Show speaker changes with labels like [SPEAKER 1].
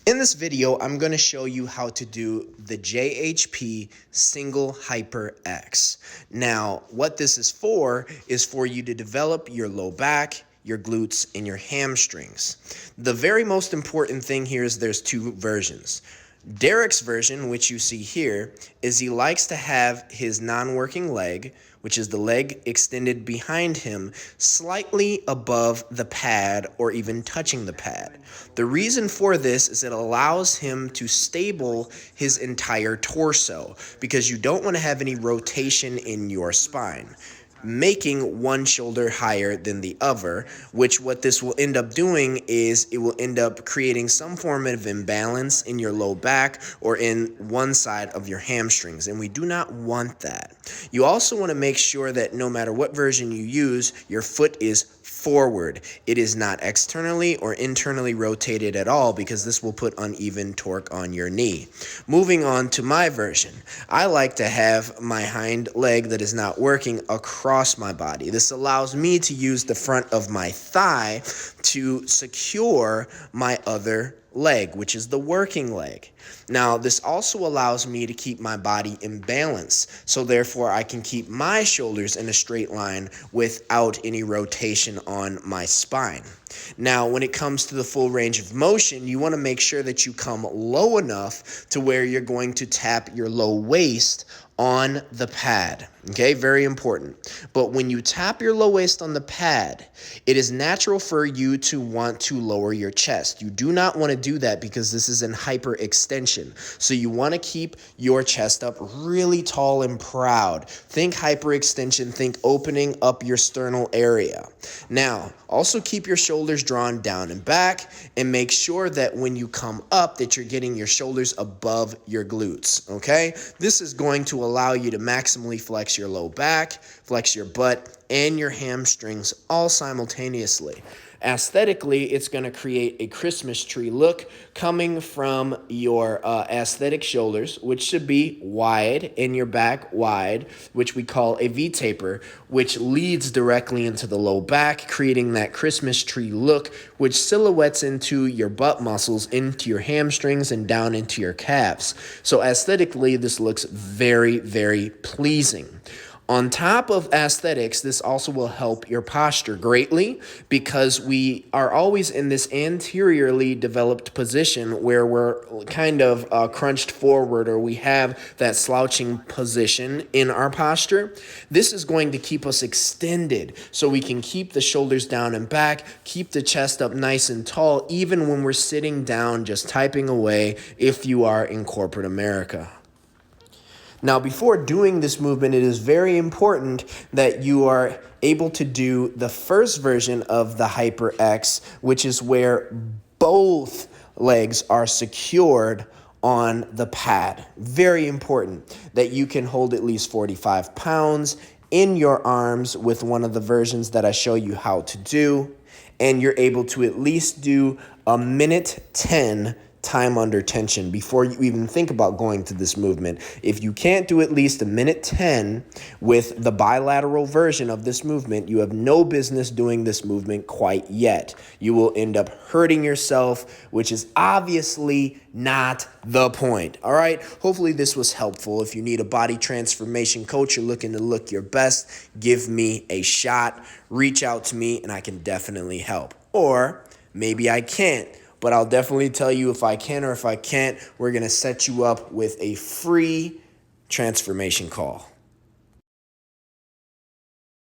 [SPEAKER 1] In this video, I'm going to show you how to do the JHP Single Hyper X. Now, what this is for you to develop your low back, your glutes, and your hamstrings. The very most important thing here is there's two versions. Derek's version, which you see here, is he likes to have his non-working leg, which is the leg extended behind him, slightly above the pad or even touching the pad. The reason for this is it allows him to stable his entire torso because you don't want to have any rotation in your spine, making one shoulder higher than the other, which what this will end up doing is it will end up creating some form of imbalance in your low back or in one side of your hamstrings, and we do not want that. You also want to make sure that no matter what version you use, your foot is forward. It is not externally or internally rotated at all because this will put uneven torque on your knee. Moving on to my version, I like to have my hind leg that is not working across my body. This allows me to use the front of my thigh to secure my other leg, which is the working leg. Now, this also allows me to keep my body in balance, so therefore I can keep my shoulders in a straight line without any rotation on my spine. Now, when it comes to the full range of motion, you want to make sure that you come low enough to where you're going to tap your low waist on the pad. Okay, very important. But when you tap your low waist on the pad, it is natural for you to want to lower your chest. You do not want to do that because this is an hyperextension. So you want to keep your chest up really tall and proud. Think hyperextension, think opening up your sternal area. Now, also keep your shoulders drawn down and back, and make sure that when you come up that you're getting your shoulders above your glutes, okay? This is going to allow you to maximally flex your low back, flex your butt, and your hamstrings all simultaneously. Aesthetically, it's going to create a Christmas tree look coming from your aesthetic shoulders, which should be wide, and your back wide, which we call a V-taper, which leads directly into the low back, creating that Christmas tree look, which silhouettes into your butt muscles, into your hamstrings, and down into your calves. So aesthetically, this looks very, very pleasing. On top of aesthetics, this also will help your posture greatly because we are always in this anteriorly developed position where we're kind of crunched forward, or we have that slouching position in our posture. This is going to keep us extended so we can keep the shoulders down and back, keep the chest up nice and tall, even when we're sitting down just typing away if you are in corporate America. Now, before doing this movement, it is very important that you are able to do the first version of the Hyper X, which is where both legs are secured on the pad. Very important that you can hold at least 45 pounds in your arms with one of the versions that I show you how to do, and you're able to at least do a minute 10 time under tension before you even think about going to this movement. If you can't do at least a minute 10 with the bilateral version of this movement, you have no business doing this movement quite yet. You will end up hurting yourself, which is obviously not the point. All right. Hopefully this was helpful. If you need a body transformation coach, you're looking to look your best, give me a shot, reach out to me, and I can definitely help. Or maybe I can't, but I'll definitely tell you if I can or if I can't. We're going to set you up with a free transformation call.